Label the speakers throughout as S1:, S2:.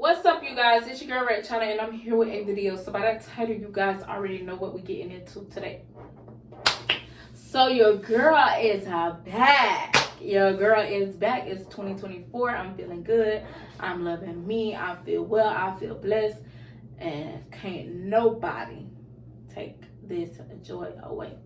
S1: What's up, you guys? It's your girl Red China, and I'm here with a video. So by that title, you guys already know what we're getting into today. So your girl is back. Your girl is back. It's 2024. I'm feeling good. I'm loving me. I feel well. I feel blessed, and can't nobody take this joy away.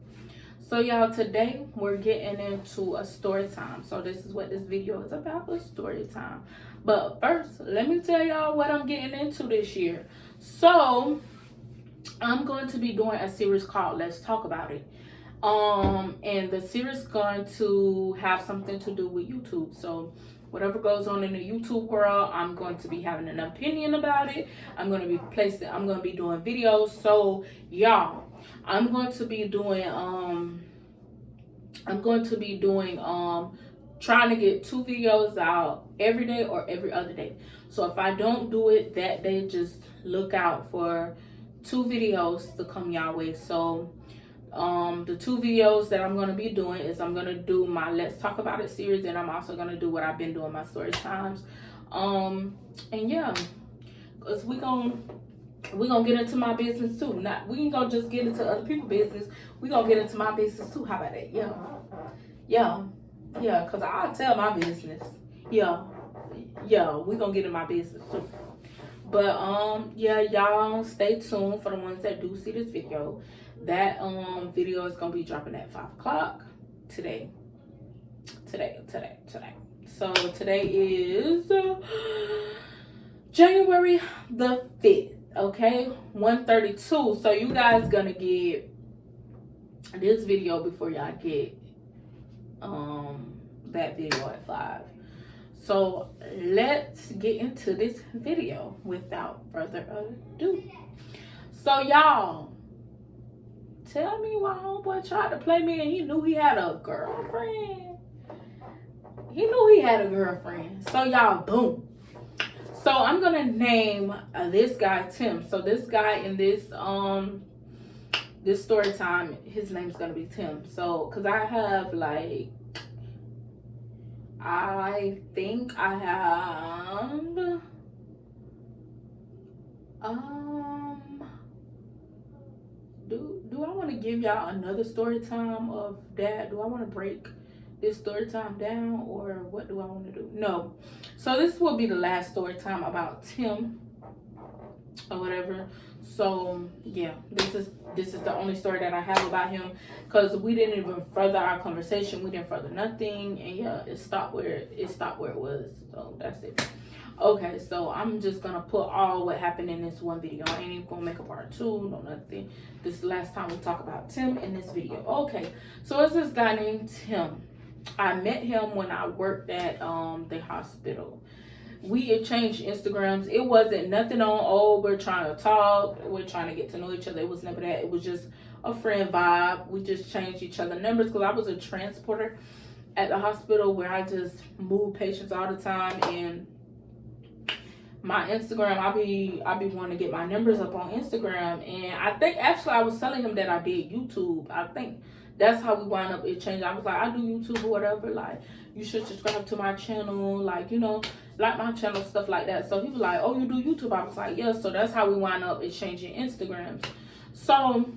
S1: So y'all, today we're getting into a story time. So this is what this video is about, a story time. But first, let me tell y'all what I'm getting into this year. So I'm going to be doing a series called Let's Talk About It. And the series is going to have something to do with YouTube. So whatever goes on in the YouTube world, I'm going to be having an opinion about it. I'm going to be doing videos. So y'all, I'm going to be doing trying to get 2 videos out every day or every other day. So if I don't do it that day, just look out for 2 videos to come y'all way. So the 2 videos that I'm going to be doing is I'm going to do my Let's Talk About It series, and I'm also going to do what I've been doing, my story times. And yeah, because we're gonna get into my business too. We ain't gonna just get into other people's business. We're gonna get into my business too. How about that? Yeah, because I'll tell my business. Yeah, we're gonna get in my business too. But yeah, y'all stay tuned for the ones that do see this video. That video is gonna be dropping at 5 o'clock today. So today is January the 5th. Okay, 1:32. So you guys gonna get this video before y'all get that video at 5. So let's get into this video without further ado. So y'all, tell me why homeboy tried to play me and he knew he had a girlfriend. So y'all, boom. So I'm gonna name this guy Tim. So this guy in this story time, his name's gonna be Tim. So because I have I think I have do I want to give y'all another story time of that? Do I want to break this story time down, or what do I want to do? No. So this will be the last story time about Tim or whatever. So yeah, this is the only story that I have about him, because we didn't even further our conversation. We didn't further nothing, and yeah, it stopped where it was. So that's it. Okay, so I'm just gonna put all what happened in this one video. I ain't even gonna make a part 2, no nothing. This is the last time we talk about Tim in this video. Okay, so it's this guy named Tim. I met him when I worked at the hospital. We exchanged Instagrams. It wasn't nothing on, oh, we're trying to talk, we're trying to get to know each other. It was never that. It was just a friend vibe. We just changed each other numbers because I was a transporter at the hospital where I just moved patients all the time. And my Instagram, I be wanting to get my numbers up on Instagram. And I think actually I was telling him that I did YouTube. I think that's how we wound up it changed. I was like, I do YouTube or whatever, like you should subscribe to my channel, like, you know, like my channel, stuff like that. So he was like, oh, you do YouTube? I was like, yeah. So that's how we wound up exchanging Instagrams. So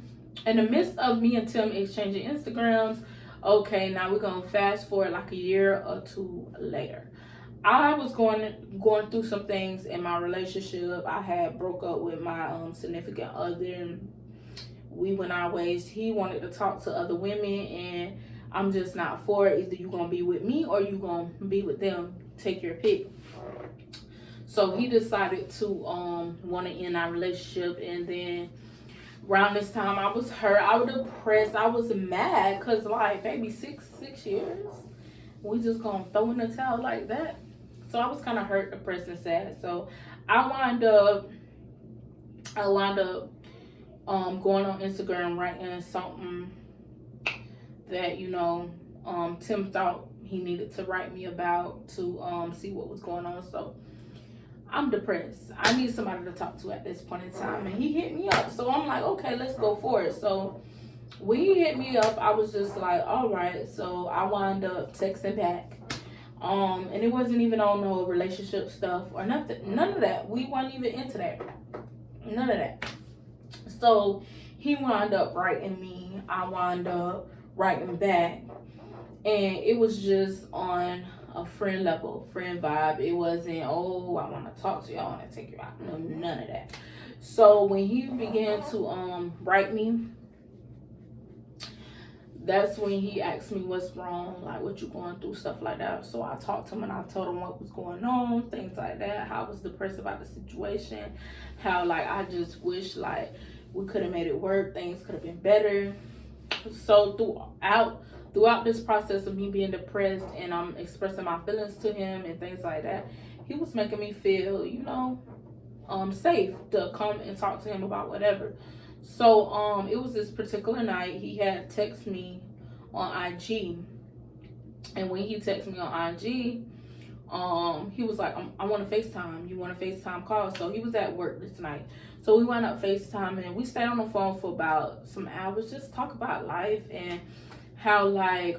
S1: in the midst of me and Tim exchanging Instagrams, okay, now we're gonna fast forward like a year or 2 later. I was going through some things in my relationship. I had broke up with my significant other. We went our ways. He wanted to talk to other women, and I'm just not for it. Either you gonna be with me or you gonna be with them. Take your pick. So he decided to want to end our relationship, and then around this time I was hurt. I was depressed. I was mad because like, baby, 6 years, we just gonna throw in the towel like that. So I was kind of hurt, depressed, and sad. So I wound up going on Instagram, writing something that, you know, Tim thought he needed to write me about to see what was going on. So I'm depressed. I need somebody to talk to at this point in time. And he hit me up. So I'm like, okay, let's go for it. So when he hit me up, I was just like, all right. So I wound up texting back. And it wasn't even on no relationship stuff or nothing. None of that. We weren't even into that. None of that. So he wound up writing me. I wound up writing back. And it was just on a friend level, friend vibe. It wasn't, oh, I want to talk to you, I want to take you out. No, none of that. So when he began to write me, that's when he asked me what's wrong, like what you going through, stuff like that. So I talked to him and I told him what was going on, things like that, how I was depressed about the situation, how like I just wish like we could have made it work, things could have been better. So throughout this process of me being depressed and I'm expressing my feelings to him and things like that, he was making me feel, you know, safe to come and talk to him about whatever. So it was this particular night he had texted me on IG, and when he texted me on IG, he was like, I want to FaceTime. You want a FaceTime call? So he was at work this night. So we wound up FaceTime and we stayed on the phone for about some hours, just talk about life and how like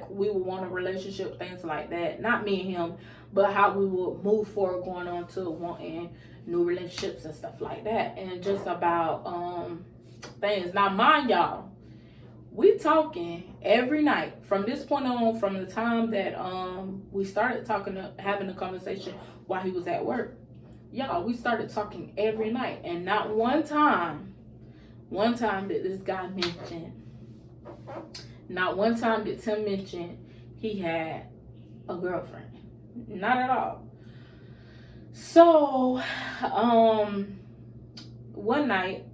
S1: we would want a relationship, things like that. Not me and him, but how we would move forward going on to wanting new relationships and stuff like that. And just about things. Now mind y'all, we talking every night from this point on, from the time that we started talking, having a conversation while he was at work. Y'all, we started talking every night, and not one time did this guy mention, not one time did Tim mention he had a girlfriend. Not at all. So, one night,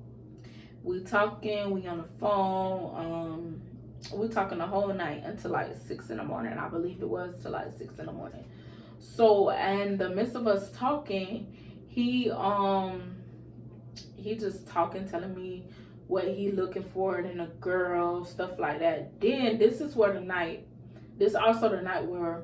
S1: we talking, we on the phone, we talking the whole night until like 6 in the morning. I believe it was till like 6 in the morning. So, in the midst of us talking, he just talking, telling me what he looking for in a girl, stuff like that. Then this is also the night where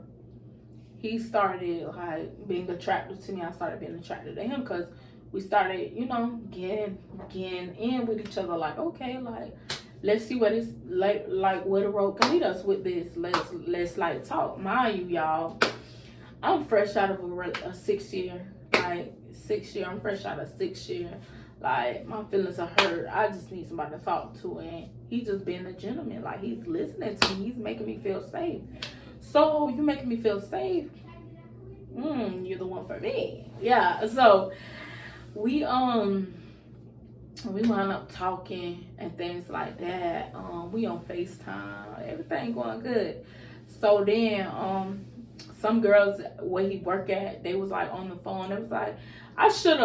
S1: he started like being attracted to me. I started being attracted to him because we started, you know, getting in with each other. Like, okay, like let's see what it's like where the road can lead us with this. Let's like talk. Mind you, y'all, I'm fresh out of a 6 year, like 6 year. I'm fresh out of 6 year. Like, my feelings are hurt. I just need somebody to talk to. And he's just being a gentleman. Like, he's listening to me. He's making me feel safe. So, you making me feel safe? You're the one for me. Yeah. So, we wound up talking and things like that. We on FaceTime. Everything going good. So, then, some girls where he work at, they was like on the phone. It was like, I should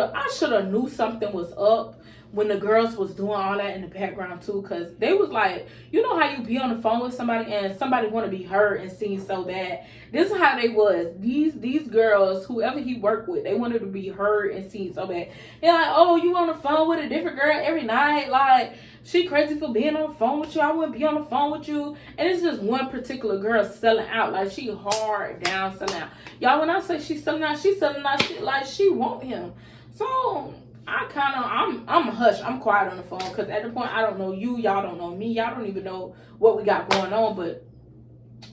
S1: have knew something was up when the girls was doing all that in the background too, because they was like, you know how you be on the phone with somebody and somebody want to be heard and seen so bad. This is how they was. These girls, whoever he worked with, they wanted to be heard and seen so bad. And like, oh, you on the phone with a different girl every night? Like, she crazy for being on the phone with you. I wouldn't be on the phone with you. And it's just one particular girl selling out. Like, she hard down selling out. Y'all, when I say she's selling out shit like she want him. So I'm hush. I'm quiet on the phone because at the point I don't know you. Y'all don't know me. Y'all don't even know what we got going on. But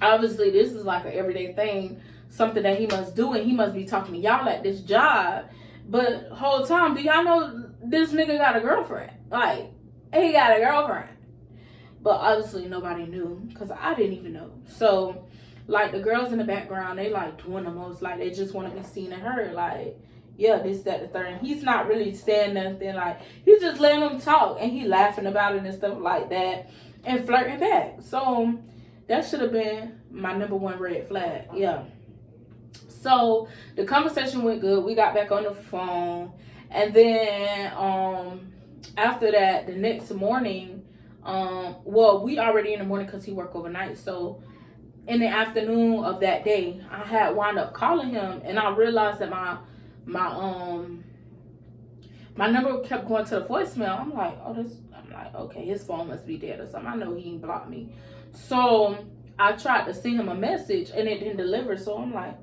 S1: obviously this is like an everyday thing. Something that he must do. And he must be talking to y'all at this job. But whole time, do y'all know this nigga got a girlfriend? Like, he got a girlfriend. But obviously nobody knew because I didn't even know. So, like, the girls in the background, they like doing the most. Like, they just want to be seen and heard. Like, yeah, this, that, the third. And he's not really saying nothing. Like, he's just letting them talk. And he laughing about it and stuff like that. And flirting back. So, that should have been my number one red flag. Yeah. So, the conversation went good. We got back on the phone. And then, after that, the next morning, we already in the morning because he worked overnight. So in the afternoon of that day, I had wound up calling him, and I realized that my number kept going to the voicemail. I'm like, okay, his phone must be dead or something. I know he ain't blocked me. So I tried to send him a message, and it didn't deliver. So I'm like,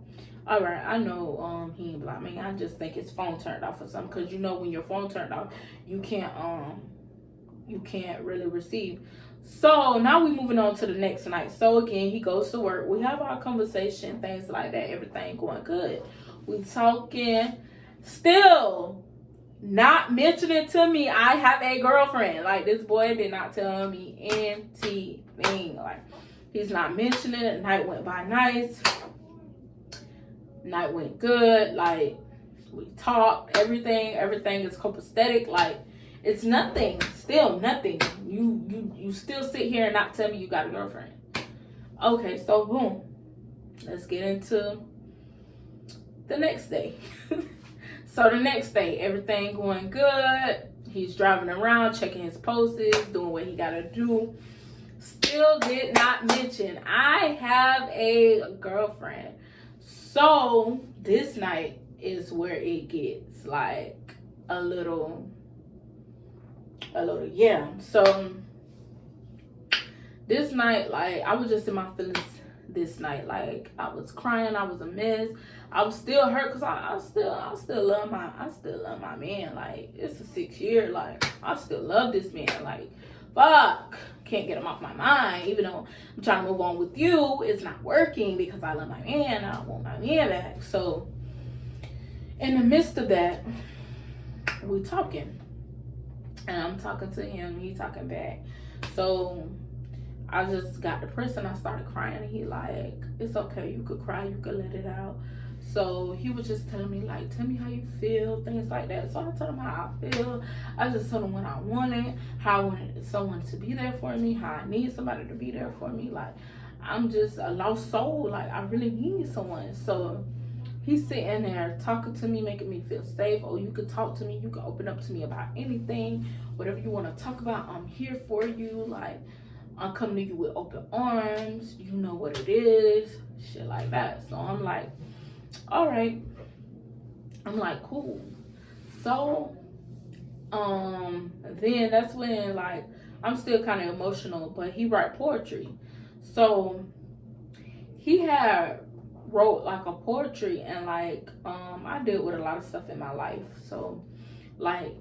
S1: all right, I know he ain't blocked me. I just think his phone turned off or something. Because you know when your phone turned off, you can't really receive. So now we moving on to the next night. So again, he goes to work. We have our conversation, things like that. Everything going good. We talking. Still not mentioning to me I have a girlfriend. Like, this boy did not tell me anything. Like, he's not mentioning it. Night went by nice. Night went good. Like, we talked. Everything is copacetic. Like, it's nothing. Still nothing. You still sit here and not tell me you got a girlfriend. Okay, so boom. Let's get into the next day. So the next day, everything going good. He's driving around, checking his posts, doing what he gotta do. Still did not mention I have a girlfriend. So this night is where it gets like a little yeah. So this night, like, I was just in my feelings this night. Like, I was crying, I was a mess. I was still hurt because I still love my man. Like, it's a 6 year, like, I still love this man. Like, fuck, can't get him off my mind. Even though I'm trying to move on with you, it's not working because I love my man. I want my man back. So in the midst of that, we talking, and I'm talking to him, he talking back. So I just got depressed and I started crying, and he like, it's okay, you could cry, you could let it out. So he was just telling me, like, tell me how you feel, things like that. So I told him how I feel. I just told him what I wanted, how I wanted someone to be there for me, how I need somebody to be there for me. Like, I'm just a lost soul. Like, I really need someone. So he's sitting there talking to me, making me feel safe. Oh, you could talk to me. You can open up to me about anything. Whatever you want to talk about, I'm here for you. Like, I'm coming to you with open arms. You know what it is. Shit like that. So I'm like, all right. I'm like, cool. So then that's when, like, I'm still kind of emotional, but he write poetry. So he had wrote like a poetry, and like I deal with a lot of stuff in my life. So like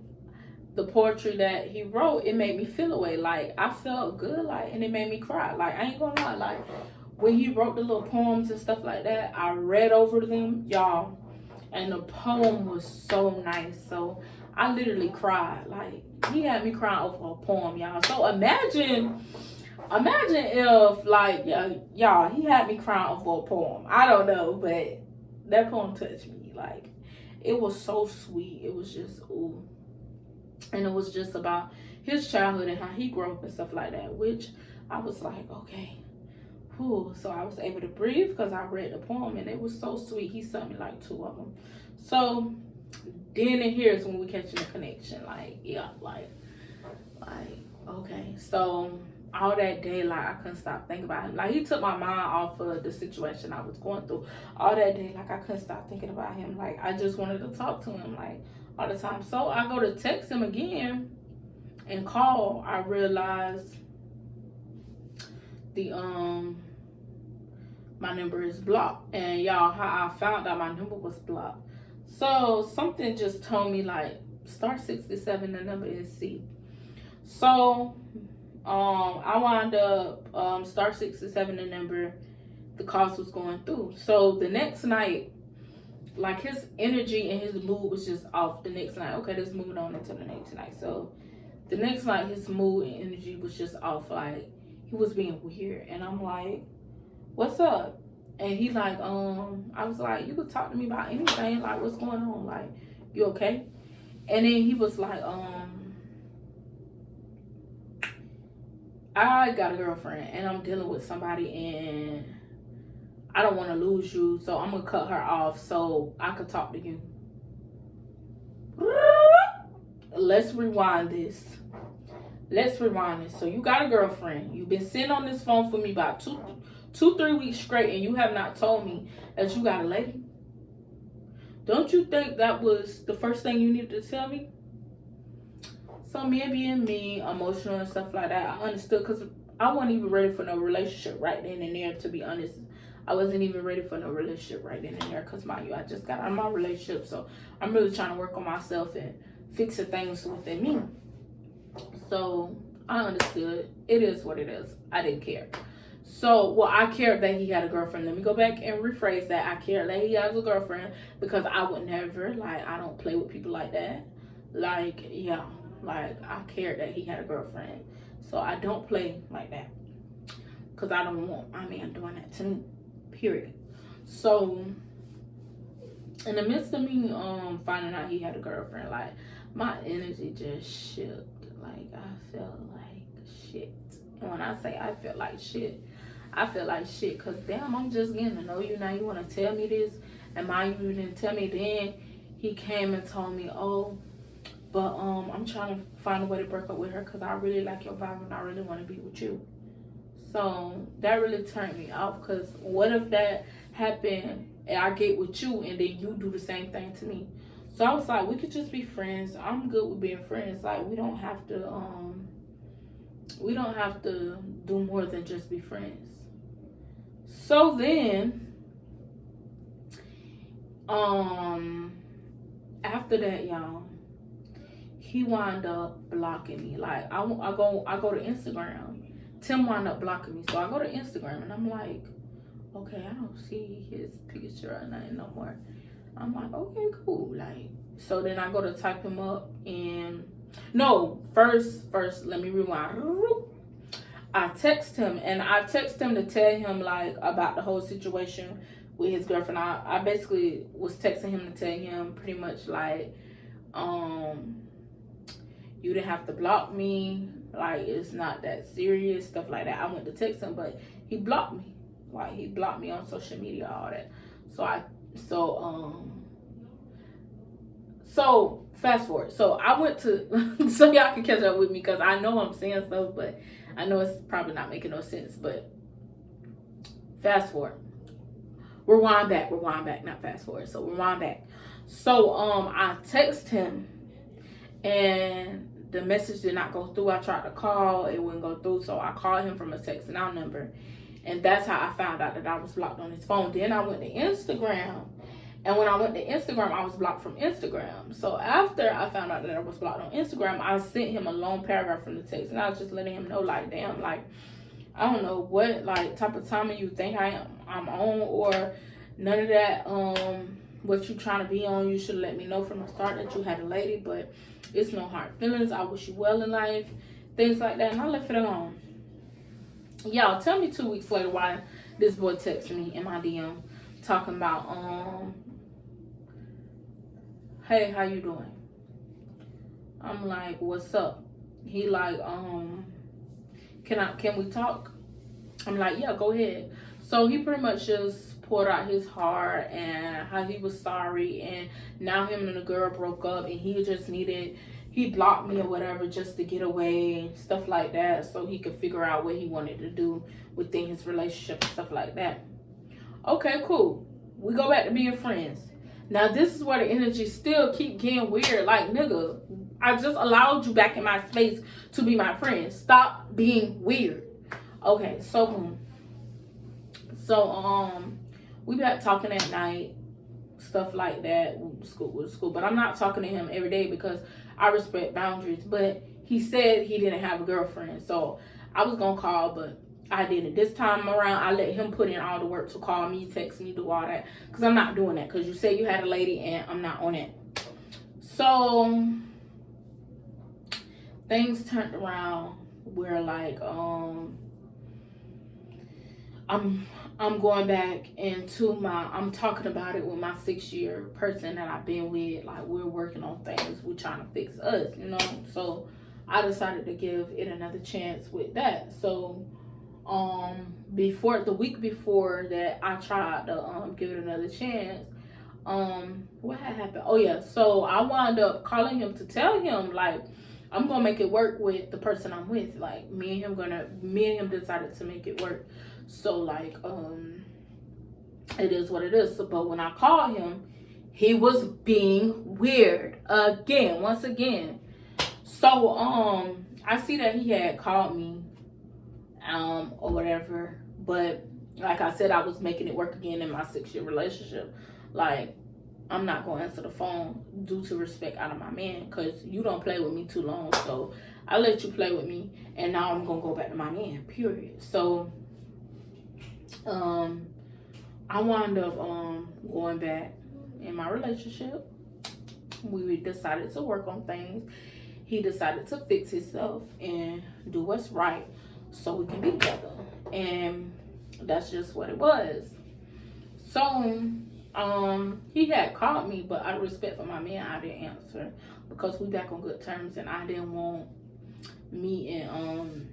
S1: the poetry that he wrote, it made me feel away. Like, I felt good, like, and it made me cry. Like, I ain't gonna lie, like, when he wrote the little poems and stuff like that, I read over them, y'all, and the poem was so nice. So I literally cried. Like, he had me crying over a poem, y'all. So imagine if, like, y'all, he had me crying over a poem. I don't know, but that poem touched me. Like, it was so sweet. It was just, ooh. And it was just about his childhood and how he grew up and stuff like that, which I was like, okay. Whew. So I was able to breathe because I read the poem, and it was so sweet. He sent me like 2 of them. So then and here's when we catching the connection. Like, yeah, like, okay. So all that day, like, I couldn't stop thinking about him. Like, he took my mind off of the situation I was going through. All that day, like, I couldn't stop thinking about him. Like, I just wanted to talk to him, like, all the time. So I go to text him again and call. I realized the my number is blocked. And y'all, how I found out my number was blocked. So something just told me, like, star 67, the number is C. So I wound up star 67, the number, the cost was going through. So the next night, like, his energy and his mood was just off the next night. Okay, let's move on into the next night. So the next night, his mood and energy was just off. Like, he was being weird. And I'm like, what's up? And he like, I was like, you could talk to me about anything. Like, what's going on? Like, you okay? And then he was like, I got a girlfriend and I'm dealing with somebody, and I don't want to lose you, so I'm gonna cut her off so I could talk to you. Let's rewind this. So you got a girlfriend. You've been sitting on this phone for me about 2-3 weeks straight, and you have not told me that you got a lady. Don't you think that was the first thing you needed to tell me? So me being me, emotional and stuff like that, I understood, because I wasn't even ready for no relationship right then and there, to be honest. I wasn't even ready for no relationship right then and there, because, mind you, I just got out of my relationship. So I'm really trying to work on myself and fix the things within me. So I understood. It is what it is. I didn't care. So, well, I cared that he had a girlfriend. Let me go back and rephrase that. I cared that he has a girlfriend because I would never, like, I don't play with people like that. Like, yeah, like, I cared that he had a girlfriend. So, I don't play like that because I don't want my man doing that to me, period. So, in the midst of me finding out he had a girlfriend, like, my energy just shifted. Like, I felt like shit. And when I say I felt like shit, I feel like shit because, damn, I'm just getting to know you now. You want to tell me this? And mind you didn't tell me then. He came and told me, oh, but I'm trying to find a way to break up with her because I really like your vibe and I really want to be with you. So that really turned me off because what if that happened and I get with you and then you do the same thing to me? So I was like, we could just be friends. I'm good with being friends. Like, we don't have to do more than just be friends. So then, after that, y'all, he wound up blocking me. Like, I go to Instagram. Tim wound up blocking me. So I go to Instagram and I'm like, okay, I don't see his picture or nothing no more. I'm like, okay, cool. Like, so then I go to type him up and no, first, let me rewind. I text him to tell him like about the whole situation with his girlfriend. I basically was texting him to tell him pretty much like, you didn't have to block me. Like, it's not that serious, stuff like that. I went to text him, but he blocked me. Like, he blocked me on social media, all that. So fast forward. So I went to, so y'all can catch up with me because I know I'm saying stuff, but I know it's probably not making no sense. But fast forward. Rewind back, not fast forward. So rewind back. So I text him and the message did not go through. I tried to call, it wouldn't go through. So I called him from a text now number. And that's how I found out that I was blocked on his phone. Then I went to Instagram. And when I went to Instagram, I was blocked from Instagram. So after I found out that I was blocked on Instagram, I sent him a long paragraph from the text. And I was just letting him know, like, damn, like, I don't know what, like, type of timing you think I'm on or none of that. What you trying to be on, you should let me know from the start that you had a lady. But it's no hard feelings. I wish you well in life. Things like that. And I left it alone. Y'all, tell me 2 weeks later why this boy texted me in my DM talking about, hey, how you doing? I'm like, what's up? He like, can we talk? I'm like, yeah, go ahead. So he pretty much just poured out his heart and how he was sorry and now him and the girl broke up and he blocked me or whatever just to get away, stuff like that, so he could figure out what he wanted to do within his relationship and stuff like that. Okay, cool. We go back to being friends. Now, this is where the energy still keep getting weird. Like, nigga, I just allowed you back in my space to be my friend. Stop being weird. Okay, so boom. So, we got talking at night, stuff like that, with school. But I'm not talking to him every day because I respect boundaries. But he said he didn't have a girlfriend. So, I was going to call, but I didn't. This time around, I let him put in all the work to call me, text me, do all that. Because I'm not doing that. Because you said you had a lady and I'm not on it. So, things turned around where like, I'm going back into I'm talking about it with my 6-year person that I've been with. Like, we're working on things. We're trying to fix us, you know. So, I decided to give it another chance with that. So, the week before that I tried to give it another chance, what had happened? Oh yeah, so I wound up calling him to tell him like I'm gonna make it work with the person I'm with. Like me and him decided to make it work. So like it is what it is. So, but when I called him, he was being weird once again. So I see that he had called me or whatever, but like I said, I was making it work again in my 6-year relationship. Like, I'm not gonna answer the phone due to respect out of my man, because you don't play with me too long, so I let you play with me, and now I'm gonna go back to my man, period. So I wound up going back in my relationship. We decided to work on things. He decided to fix himself and do what's right so we can be together. And that's just what it was. So he had called me, but out of respect for my man, I didn't answer because we back on good terms, and I didn't want me and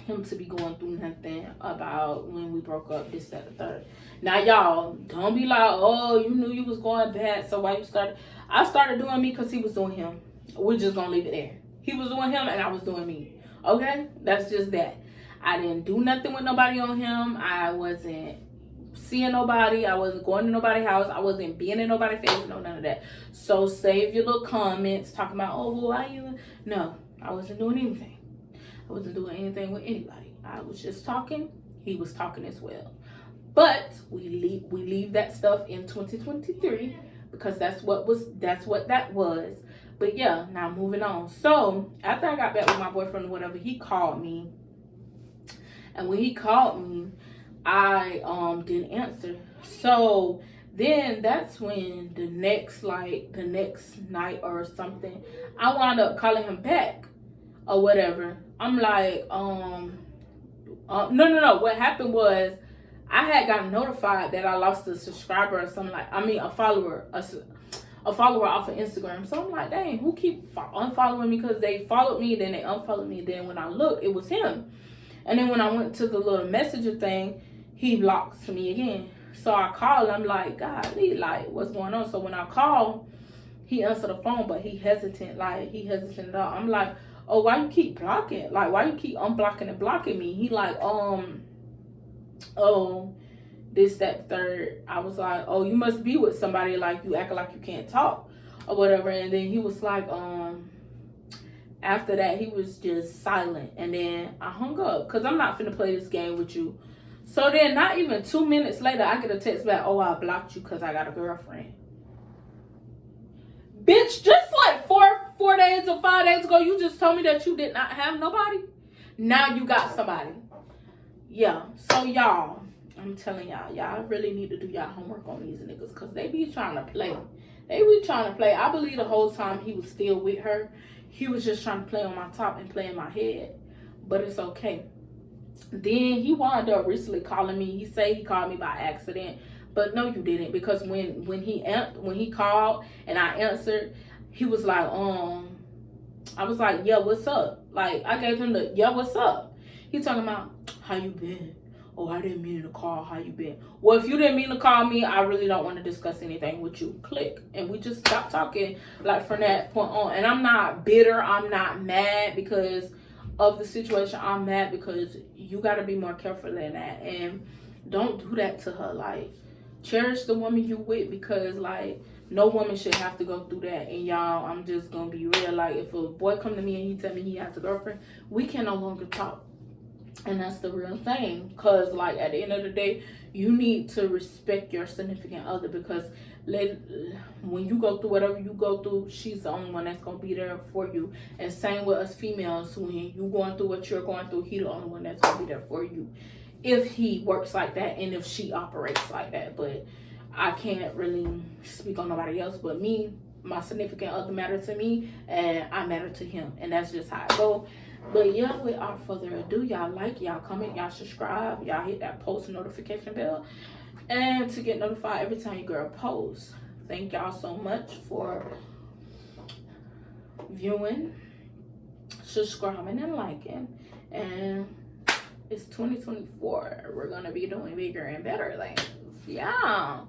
S1: him to be going through nothing about when we broke up, this, that, the third. Now, y'all, don't be like, oh, you knew you was going bad, so why you started? I started doing me because he was doing him. We're just gonna leave it there. He was doing him, and I was doing me. Okay? That's just that. I didn't do nothing with nobody on him. I wasn't seeing nobody. I wasn't going to nobody's house. I wasn't being in nobody's face. No, none of that. So save your little comments talking about, oh, well, why you? No, I wasn't doing anything. I wasn't doing anything with anybody. I was just talking. He was talking as well. But we leave that stuff in 2023 because that's what that was. But yeah, now moving on. So after I got back with my boyfriend or whatever, he called me. And when he called me, I didn't answer. So then that's when the next night or something, I wound up calling him back or whatever. I'm like, no. What happened was I had gotten notified that I lost a subscriber or something a follower off of Instagram. So I'm like, dang, who keep unfollowing me? Because they followed me, then they unfollowed me. Then when I looked, it was him. And then when I went to the little messenger thing, he blocked me again. So I called. I'm like, golly, like, what's going on? So when I called, he answered the phone, but he hesitant. I'm like, oh, why you keep blocking? Like, why you keep unblocking and blocking me? He like, oh, this, that, third. I was like, oh, you must be with somebody, like you acting like you can't talk or whatever. And then he was like, after that, he was just silent. And then I hung up because I'm not finna play this game with you. So then not even 2 minutes later, I get a text back, oh, I blocked you because I got a girlfriend. Bitch, just like 4 days or 5 days ago, you just told me that you did not have nobody. Now you got somebody. Yeah. So y'all, I'm telling y'all really need to do y'all homework on these niggas because they be trying to play. I believe the whole time he was still with her. He was just trying to play on my top and play in my head. But it's okay. Then he wound up recently calling me. He said he called me by accident. But no, you didn't. Because when he called and I answered, he was like, I was like, yeah, what's up? Like, I gave him the, yeah, what's up? He talking about, how you been? Oh, I didn't mean to call. How you been? Well, if you didn't mean to call me, I really don't want to discuss anything with you. Click. And we just stopped talking, like, from that point on. And I'm not bitter. I'm not mad because of the situation. I'm mad because you got to be more careful than that. And don't do that to her. Like, cherish the woman you with because, like, no woman should have to go through that. And y'all, I'm just going to be real. Like, if a boy come to me and he tell me he has a girlfriend, we can no longer talk. And that's the real thing. Because, like, at the end of the day, you need to respect your significant other. Because when you go through whatever you go through, she's the only one that's going to be there for you. And same with us females. When you going through what you're going through, he the only one that's going to be there for you. If he works like that and if she operates like that. But I can't really speak on nobody else but me. My significant other matter to me. And I matter to him. And that's just how I go. But yeah, without further ado, y'all like, y'all comment, y'all subscribe, y'all hit that post notification bell, and to get notified every time your girl posts. Thank y'all so much for viewing, subscribing, and liking. And it's 2024. We're gonna be doing bigger and better things. Yeah.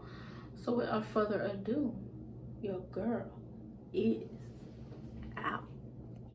S1: So without further ado, your girl is out.